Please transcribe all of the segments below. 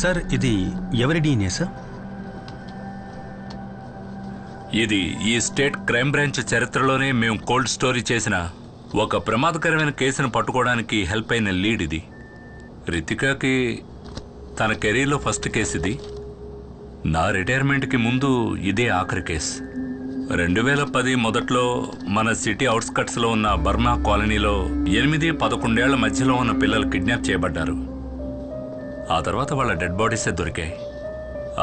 Sir ఇది ఎవరి డీనే sir? ఇది ఈ స్టేట్ క్రైమ్ బ్రాంచ్ చరిత్రలోనే మేము కోల్డ్ స్టోరీ చేసిన ఒక ప్రమాదకరమైన కేసును పట్టుకోవడానికి హెల్ప్ అయిన లీడ్ ఇది. రితికాకి తన కెరీర్లో ఫస్ట్ కేసు ఇది. నా రిటైర్మెంట్కి ముందు ఇదే ఆఖరి కేసు. 2010 మొదట్లో మన సిటీ అవుట్స్కట్స్లో ఉన్న బర్మా కాలనీలో 8-11 ఏళ్ల మధ్యలో ఉన్న పిల్లలు కిడ్నాప్ చేయబడ్డారు. ఆ తర్వాత వాళ్ళ డెడ్ బాడీసే దొరికాయి.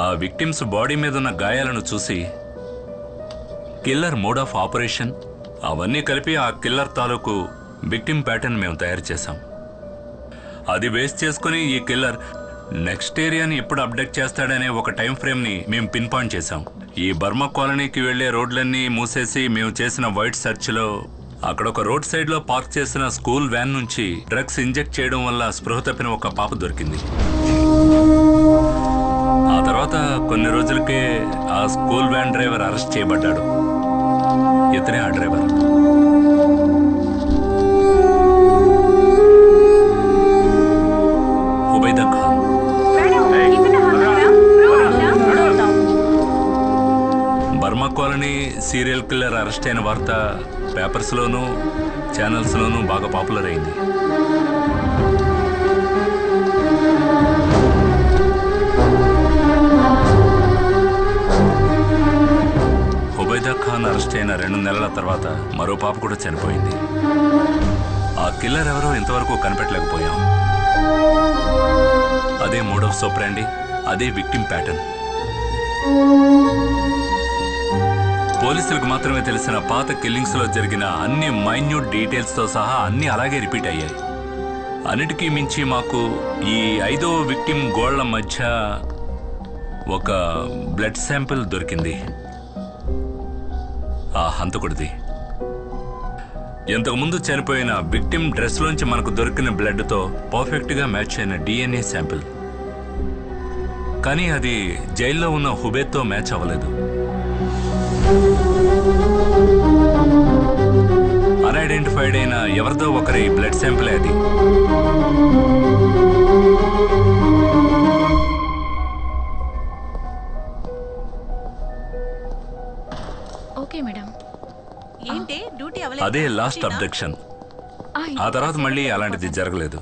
ఆ విక్టిమ్స్ బాడీ మీద ఉన్న గాయాలను చూసి కిల్లర్ మోడ్ ఆఫ్ ఆపరేషన్ అవన్నీ కలిపి ఆ కిల్లర్ తాలూకు విక్టిమ్ ప్యాటర్న్ మేము తయారు చేశాం. అది బేస్ చేసుకుని ఈ కిల్లర్ నెక్స్ట్ ఏరియాని ఎప్పుడు అప్డేట్ చేస్తాడనే ఒక టైం ఫ్రేమ్ని మేము పిన్ పాయింట్ చేశాం. ఈ బర్మా కాలనీకి వెళ్లే రోడ్లన్నీ మూసేసి మేము చేసిన వైట్ సెర్చ్లో అక్కడ ఒక రోడ్ సైడ్లో పార్క్ చేసిన స్కూల్ వ్యాన్ నుంచి డ్రగ్స్ ఇంజెక్ట్ చేయడం వల్ల స్పృహ తప్పిన ఒక పాప దొరికింది. ఆ తర్వాత కొన్ని రోజులకే ఆ స్కూల్ వ్యాన్ డ్రైవర్ అరెస్ట్ చేయబడ్డాడు. ఇతనే ఆ driver. Hubaida Khan. Burma colony serial killer arrest అయిన వార్త పేపర్స్లోనూ ఛానల్స్లోనూ బాగా పాపులర్ అయింది. హుబైదా ఖాన్ అరెస్ట్ అయిన 2 నెలల తర్వాత మరో పాప కూడా చనిపోయింది. ఆ కిల్లర్ ఎవరో ఇంతవరకు కనిపెట్టలేకపోయాం. అదే మోడ్ ఆఫ్ సోప్రాండి, అదే విక్టిమ్ ప్యాటర్న్. పోలీసులకు మాత్రమే తెలిసిన పాత కిల్లింగ్స్ లో జరిగిన అన్ని మైన్యూట్ డీటెయిల్స్ తో సహా అన్ని అలాగే రిపీట్ అయ్యాయి. అన్నిటికీ మించి మాకు ఈ 5వ విక్టిమ్ గోళ్ల మధ్య ఒక బ్లడ్ శాంపిల్ దొరికింది. ఆ హంతకుడిది. ఇంతకుముందు చనిపోయిన విక్టిమ్ డ్రెస్ లోంచి మనకు దొరికిన బ్లడ్ తో పర్ఫెక్ట్ గా మ్యాచ్ అయిన DNA శాంపిల్. కానీ అది జైల్లో ఉన్న హుబైద్తో మ్యాచ్ అవ్వలేదు. అన్ఐడెంటిఫైడ్ అయిన ఎవరిదో ఒకరి బ్లడ్ శాంపిల్ అది. Okay madam. అదే లాస్ట్ అబ్డక్షన్. ఆ తర్వాత మళ్ళీ అలాంటిది జరగలేదు.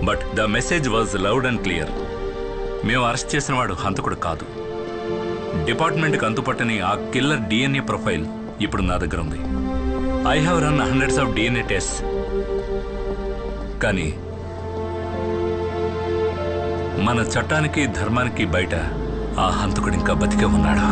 But the message was loud and clear. మేము అరెస్ట్ చేసిన వాడు హంతకుడు కాదు. డిపార్ట్మెంట్కి అంతుపట్టని ఆ కిల్లర్ DNA ప్రొఫైల్ ఇప్పుడు నా దగ్గర ఉంది. I have run hundreds of DNA test. కానీ మన చట్టానికి ధర్మానికి బయట ఆ హంతకుడు ఇంకా బతికే ఉన్నాడు.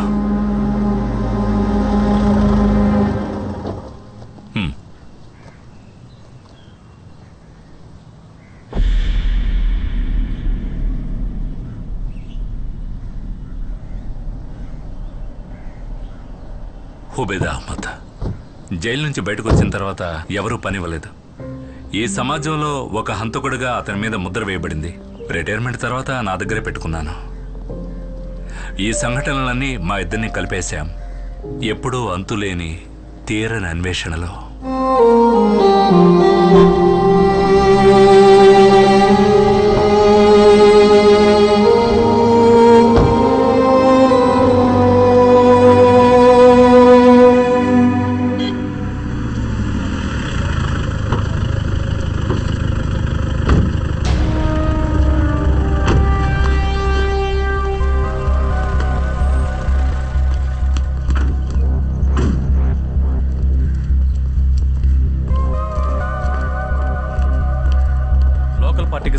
హుబైదా అహ్మద్ జైలు నుంచి బయటకు వచ్చిన తర్వాత ఎవరూ పనివ్వలేదు. ఈ సమాజంలో ఒక హంతకుడిగా అతని మీద ముద్ర వేయబడింది. రిటైర్మెంట్ తర్వాత నా దగ్గరే పెట్టుకున్నాను. ఈ సంఘటనలన్నీ మా ఇద్దరిని కలిపేశాం. ఎప్పుడూ అంతులేని తీరని అన్వేషణలో.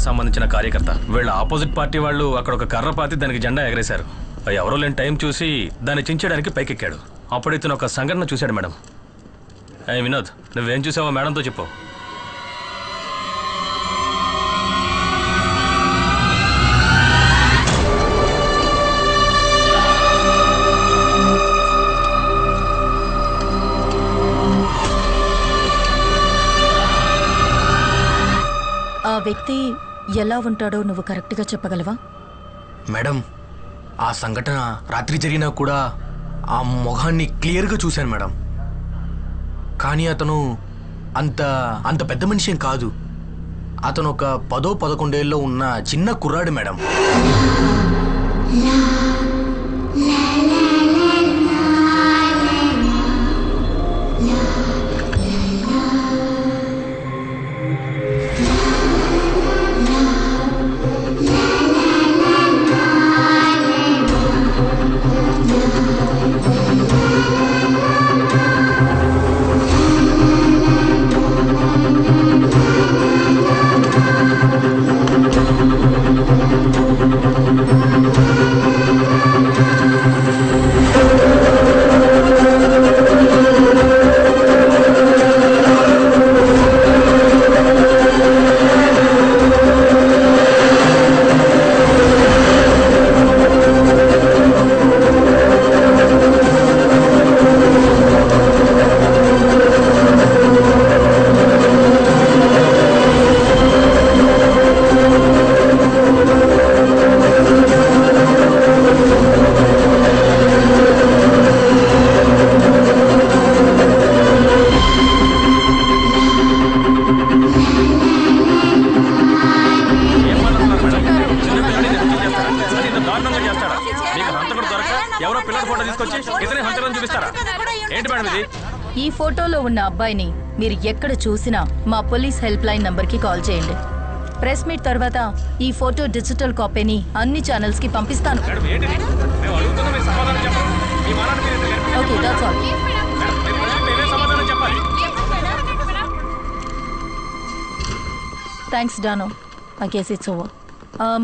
సంబంధించిన కార్యకర్త వీళ్ళ ఆపోజిట్ పార్టీ వాళ్ళు అక్కడ ఒక కర్ర పాతి దానికి జెండా ఎగరేశారు. ఎవరో లేని టైం చూసి దాన్ని చించడానికి పైకెక్కాడు. అప్పుడు ఇతను ఒక సంఘటన చూశాడు. మేడం, వినోద్, నువ్వేం చూసావో మేడంతో చెప్పు. ఆ వ్యక్తి ఎలా ఉంటాడో నువ్వు కరెక్ట్గా చెప్పగలవా? మేడం, ఆ సంఘటన రాత్రి జరిగినా కూడా ఆ మొహాన్ని క్లియర్గా చూశాను మేడం. కానీ అతను అంత పెద్ద మనిషి ఏం కాదు. అతను ఒక 10-11 ఉన్న చిన్న కుర్రాడు మేడం. ఈ ఫోటోలో ఉన్న అబ్బాయిని మీరు ఎక్కడ చూసినా మా పోలీస్ హెల్ప్ లైన్ నంబర్కి కాల్ చేయండి. ప్రెస్ మీట్ తర్వాత ఈ ఫోటో డిజిటల్ కాపీని అన్ని ఛానల్స్ కి పంపిస్తాను. Okay, that's all. థ్యాంక్స్ డానో. I guess it's over.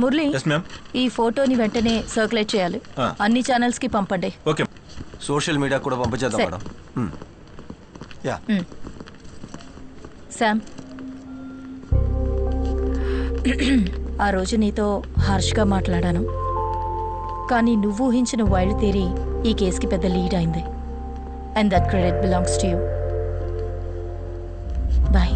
Murali, ఈ ఫోటోని వెంటనే సర్క్యులేట్ చేయాలి. అన్ని ఛానల్స్ కి పంపండి. ఓకే, సోషల్ మీడియా కూడా పంపించేద్దాం మేడం. యా. శామ్, ఆ రోజు నీతో హార్ష్గా మాట్లాడాను, కానీ నువ్వు ఊహించిన వైల్డ్ థియరీ ఈ కేసుకి పెద్ద లీడ్ అయింది. And that credit belongs to you. Bye.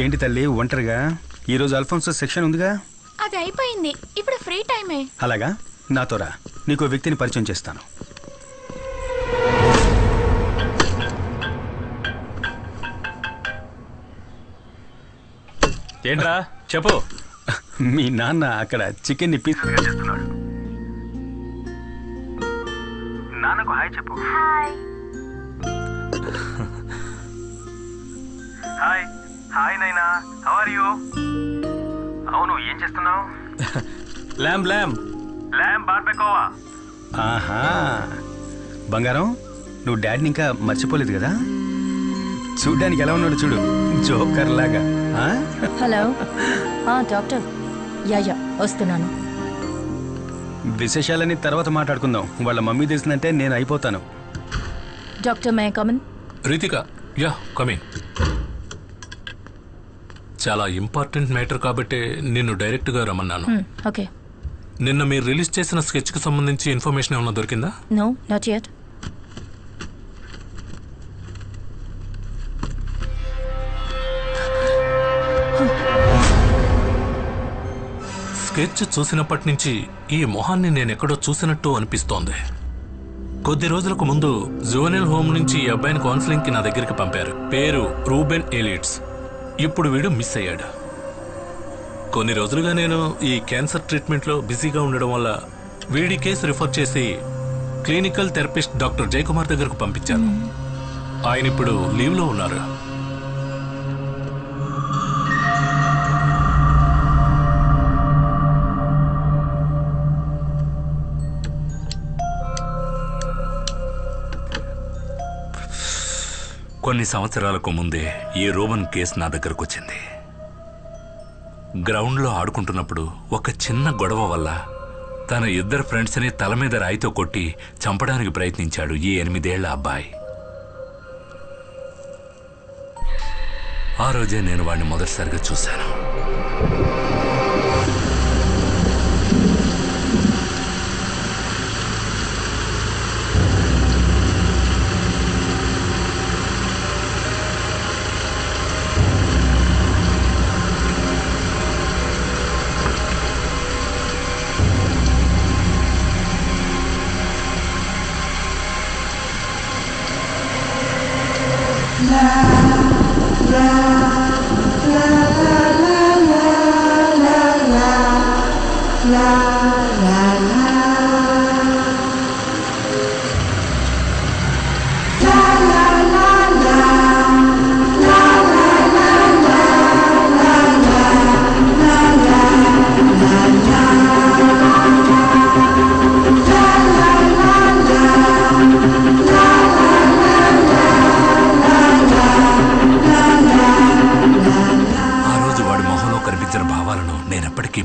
ఏంటి తల్లి ఒంటరిగా? ఈరోజు అల్ఫోన్సో సెక్షన్ ఉందిగా. అది అయిపోయింది, ఇప్పుడు ఫ్రీ టైమే. అలాగా, నాతో రా, నీకు వ్యక్తిని పరిచయం చేస్తాను. ఏంట్రా చెప్పు. మీ నాన్న అక్కడ చికెన్ ని పీస్ చేస్తున్నాడు. నాన్నకు హాయ్ చెప్పు. హాయ్. హాయ్ నైనా, హౌ ఆర్ యు? అవును, ఏం చేస్తున్నావు? ల్యామ్ ల్యామ్ ల్యామ్ బార్బెకోవా. ఆహా, బంగారం, నువ్వు డాడీని ఇంకా మర్చిపోలేదు కదా? చూడ్డానికి ఎలా ఉన్నాడు చూడు, జోకర్ లాగా. Hello doctor. యా వస్తున్నాను. విశేషాలని తర్వాత మాట్లాడుకుందాం. వాళ్ళ మమ్మీ తెలిసిందంటే నేను అయిపోతాను. Doctor, may I come in? Ritika, yeah coming. చాలా ఇంపార్టెంట్ మ్యాటర్ కాబట్టి నిన్ను డైరెక్ట్గా రమ్మన్నాను. ఓకే. నిన్న మీరు రిలీజ్ చేసిన స్కెచ్కి సంబంధించి ఇన్ఫర్మేషన్ ఏమన్నా దొరికిందా? No, not yet. స్కెచ్ చూసినప్పటి నుంచి ఈ మొహాన్ని నేను ఎక్కడో చూసినట్టు అనిపిస్తోంది. కొద్ది రోజులకు ముందు జువెనైల్ హోమ్ నుంచి ఈ అబ్బాయిని కౌన్సిలింగ్ కి నా దగ్గరికి పంపారు. పేరు రూబెన్ ఎలిట్స్. ఇప్పుడు వీడు మిస్ అయ్యాడు. కొన్ని రోజులుగా నేను ఈ క్యాన్సర్ ట్రీట్మెంట్లో బిజీగా ఉండడం వల్ల వీడి కేసు రిఫర్ చేసి క్లినికల్ థెరపిస్ట్ డాక్టర్ జయకుమార్ దగ్గరకు పంపించాను. ఆయన ఇప్పుడు లీవ్లో ఉన్నారు. కొన్ని సంవత్సరాలకు ముందే ఈ రోమన్ కేసు నా దగ్గరకు వచ్చింది. గ్రౌండ్లో ఆడుకుంటున్నప్పుడు ఒక చిన్న గొడవ వల్ల తన ఇద్దరు ఫ్రెండ్స్ని తల మీద రాయితో కొట్టి చంపడానికి ప్రయత్నించాడు ఈ 8 ఏళ్ల అబ్బాయి. ఆ రోజే నేను వాడిని మొదటిసారిగా చూశాను.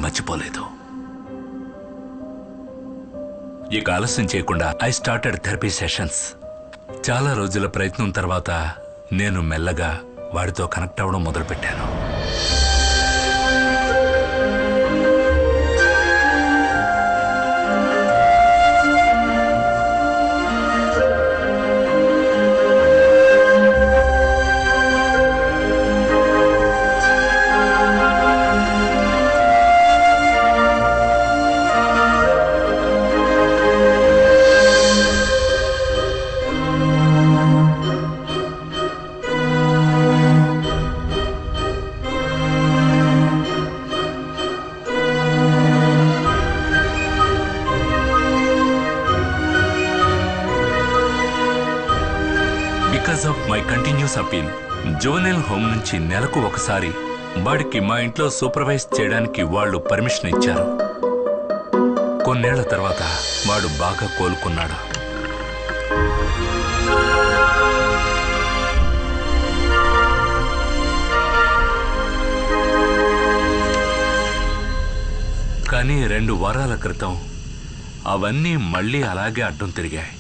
మర్చిపోలేదు. ఇక ఆలస్యం చేయకుండా ఐ స్టార్టెడ్ థెరపీ సెషన్స్. చాలా రోజుల ప్రయత్నం తర్వాత నేను మెల్లగా వాడితో కనెక్ట్ అవ్వడం మొదలుపెట్టాను. Because of my continuous appeal, zonal home నుంచి నెలకు ఒకసారి వాడికి మా ఇంట్లో సూపర్వైజ్ చేయడానికి వాళ్ళు పర్మిషన్ ఇచ్చారు. కొన్నేళ్ల తర్వాత వాడు బాగా కోలుకున్నాడు. కానీ 2 వారాల క్రితం అవన్నీ మళ్ళీ అలాగే అడ్డం తిరిగాయి.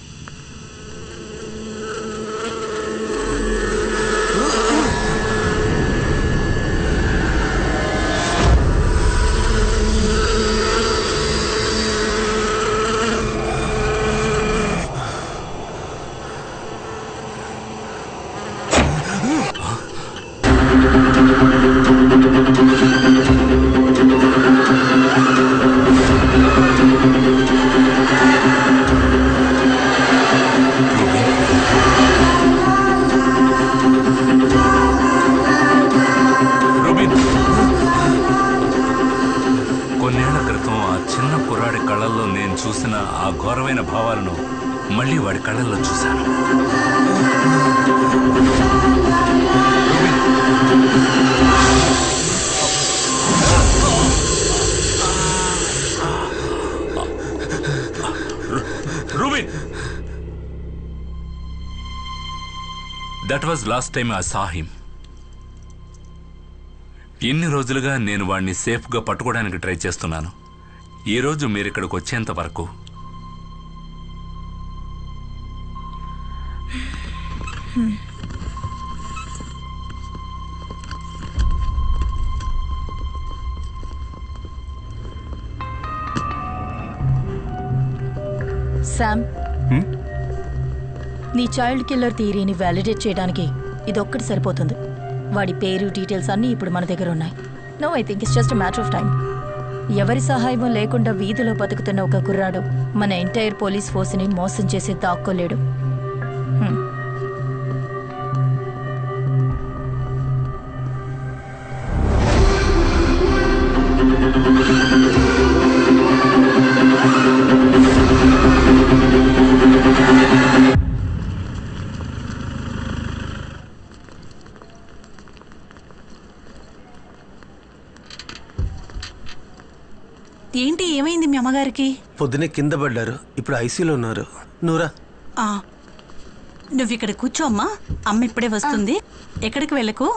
కొన్నేళ్ల క్రితం ఆ చిన్న కుర్రాడి కళ్ళల్లో నేను చూసిన ఆ ఘోరమైన భావాలను మళ్ళీ వాడి కళ్ళల్లో చూశాను. Rubin, that was last time I saw him. ఇన్ని రోజులుగా నేను వాడిని సేఫ్గా పట్టుకోవడానికి ట్రై చేస్తున్నాను. ఈ రోజు మీరు ఇక్కడికి వచ్చేంత వరకు శామ్, నీ చైల్డ్ కిల్లర్ థియరీని వ్యాలిడేట్ చేయడానికి ఇదొక్కటి సరిపోతుంది. వాడి పేరు డీటెయిల్స్ అన్నీ ఇప్పుడు మన దగ్గర ఉన్నాయి. No, I think it's just a matter of time. ఎవరి సహాయం లేకుండా వీధిలో బతుకుతున్న ఒక కుర్రాడు మన ఎంటైర్ పోలీస్ ఫోర్స్ని మోసం చేసి దాక్కోలేడు. ఏంటి, ఏమైంది మీ అమ్మగారికి? పొద్దునే కింద పడ్డారు, ఇప్పుడు ఐసీలో ఉన్నారు. నూరా, నువ్వు ఇక్కడ కూర్చో అమ్మా, అమ్మ ఇప్పుడే వస్తుంది. ఎక్కడికి వెళ్ళకు.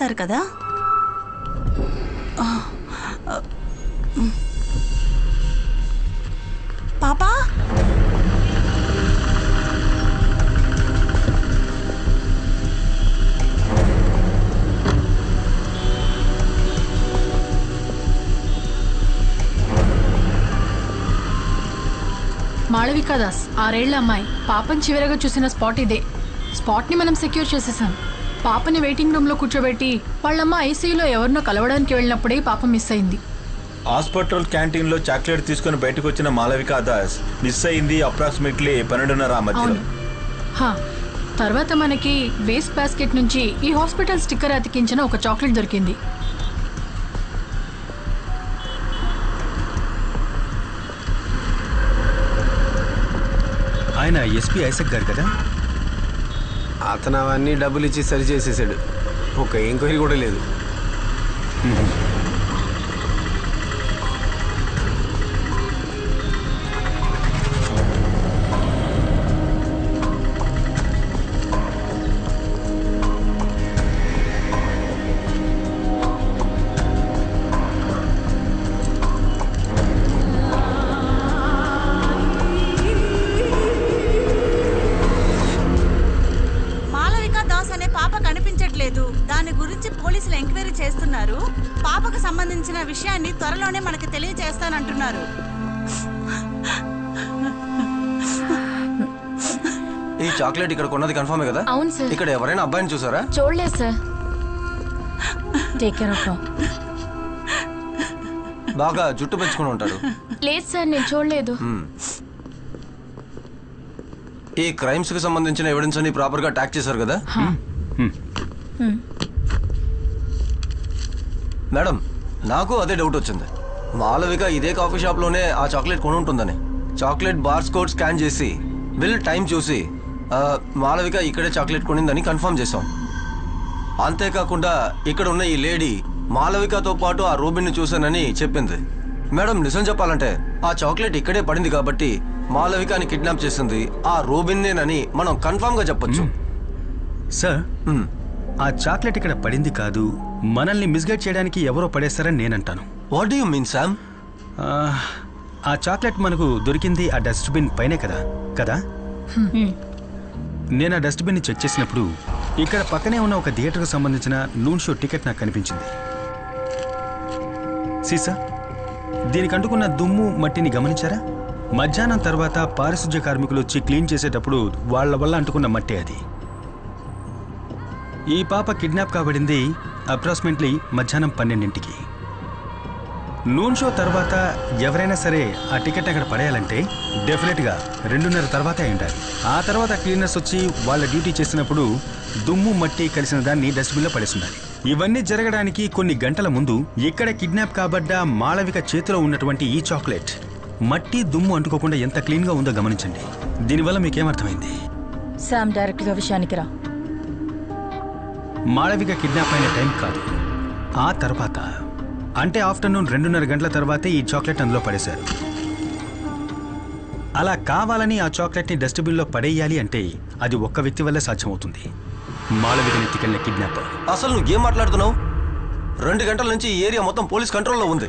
చేస్తారు కదా. పాపా మాళవికా దాస్ 6 ఏళ్ల అమ్మాయి. పాపని చివరగా చూసిన స్పాట్ ఇదే. స్పాట్ని మనం సెక్యూర్ చేసేసాం. పాపని వెయిటింగ్ రూమ్లో కూర్చోబెట్టి వాళ్ళమ్మ ఐసీయూలో ఎవరినో కలవడానికి వెళ్ళినప్పుడే పాప మిస్ అయింది. హాస్పిటల్ క్యాంటీన్లో చాక్లెట్ తీసుకుని బయటకు వచ్చిన మాళవికా దాస్ మిస్ అయింది అప్రాక్సిమేట్లీ 12:30 మధ్యలో. తర్వాత మనకి వేస్ట్ బాస్కెట్ నుంచి ఈ హాస్పిటల్ స్టిక్కర్ అతికించిన ఒక చాక్లెట్ దొరికింది. ఆయన ఎస్పీ ఐసక్ గారు కదా? అతను అవన్నీ డబ్బులు ఇచ్చి సరి చేసేసాడు. ఒక ఎంక్వైరీ కూడా లేదు. దాని గురించి పోలీసులు ఎంక్వైరీ చేస్తున్నారు. పాపకు సంబంధించిన విషయాన్ని త్వరలోనే మనకి తెలియజేస్తానంటున్నారు. ఈ చాక్లెట్ ఇక్కడ కొన్నది కన్ఫర్మే కదా? అవును సార్. ఇక్కడ ఎవరైనా అబ్బాయిని చూసారా? చూడలేదు సార్. Take care of. బాగా జుట్టు పెంచుకుని ఉంటాడు. లేదు సార్, నేను చూడలేదు. ఈ క్రైమ్స్ కి సంబంధించిన ఎవిడెన్స్ అన్ని ప్రాపర్ గా ట్యాక్ చేశారు కదా? మేడం, నాకు అదే డౌట్ వచ్చింది. మాళవిక ఇదే కాఫీ షాప్ లోనే ఆ చాక్లెట్ కొని ఉంటుందని. చాక్లెట్ బార్స్ కోడ్ స్కాన్ చేసి బిల్ టైం చూసి మాళవిక ఇక్కడే చాక్లెట్ కొనిందని కన్ఫర్మ్ చేశాం. అంతేకాకుండా ఇక్కడ ఉన్న ఈ లేడీ మాళవికతో పాటు ఆ రూబిన్ ని చూశానని చెప్పింది. మేడం, నిజం చెప్పాలంటే ఆ చాక్లెట్ ఇక్కడే పడింది కాబట్టి మాళవికని కిడ్నాప్ చేసింది ఆ రూబిన్నేనని మనం కన్ఫర్మ్ గా చెప్పొచ్చు. సార్, ఆ చాక్లెట్ ఇక్కడ పడింది కాదు, మనల్ని మిస్గైడ్ చేయడానికి ఎవరో పడేస్తారని నేనంటాను. What do you mean Sam? ఆ చాక్లెట్ మనకు దొరికింది ఆ డస్ట్బిన్ పైనే కదా? నేను ఆ డస్ట్బిన్ ని చెక్ చేసినప్పుడు ఇక్కడ పక్కనే ఉన్న ఒక థియేటర్కు సంబంధించిన నూన్ షో టికెట్ నాకు కనిపించింది. సీసా, దీనికి అంటుకున్న దుమ్ము మట్టిని గమనించారా? మధ్యాహ్నం తర్వాత పారిశుధ్య కార్మికులు వచ్చి క్లీన్ చేసేటప్పుడు వాళ్ళ వల్ల అంటుకున్న మట్టి అది. ఈ పాప కిడ్నాప్ కాబడింది అప్రాక్సిమేట్లీ మధ్యాహ్నం 12ంటికి. నూన్ షో తర్వాత ఎవరైనా సరే ఆ టికెట్ అక్కడ పడేయాలంటే డెఫినెట్గా 2:30 తర్వాతే అయి ఉండాలి. ఆ తర్వాత క్లీనర్స్ వచ్చి వాళ్ళ డ్యూటీ చేసినప్పుడు దుమ్ము మట్టి కలిసిన దాన్ని డస్ట్బిన్లో పడేసి ఉండాలి. ఇవన్నీ జరగడానికి కొన్ని గంటల ముందు ఇక్కడ కిడ్నాప్ కాబడ్డ మాళవిక చేతిలో ఉన్నటువంటి ఈ చాక్లెట్ మట్టి దుమ్ము అంటుకోకుండా ఎంత క్లీన్గా ఉందో గమనించండి. దీనివల్ల మీకేమర్థమైంది? శామ్, డైరెక్ట్గా విషయానికి రా. మాళవిక కిడ్నాప్ అయిన టైం కాదు, ఆ తర్వాత అంటే ఆఫ్టర్నూన్ 2:30 గంటల తర్వాతే ఈ చాక్లెట్ అందులో పడేశారు. అలా కావాలని ఆ చాక్లెట్ని డస్ట్బిన్లో పడేయాలి అంటే అది ఒక్క వ్యక్తి వల్లే సాధ్యమవుతుంది, మాళవికని ఎత్తుకెళ్ళిన కిడ్నాపర్. అసలు నువ్వు ఏం మాట్లాడుతున్నావు? 2 గంటల నుంచి ఈ ఏరియా మొత్తం పోలీస్ కంట్రోల్లో ఉంది.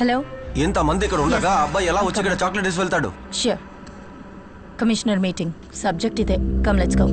హలో, ఇంతమంది ఇక్కడ ఉండగా అబ్బాయి ఎలా వచ్చి ఇక్కడ చాక్లెట్ వేసి వెళ్తాడు? ష్యూర్. కమిషనర్ మీటింగ్, సబ్జెక్ట్ ఇదే. Come let's go.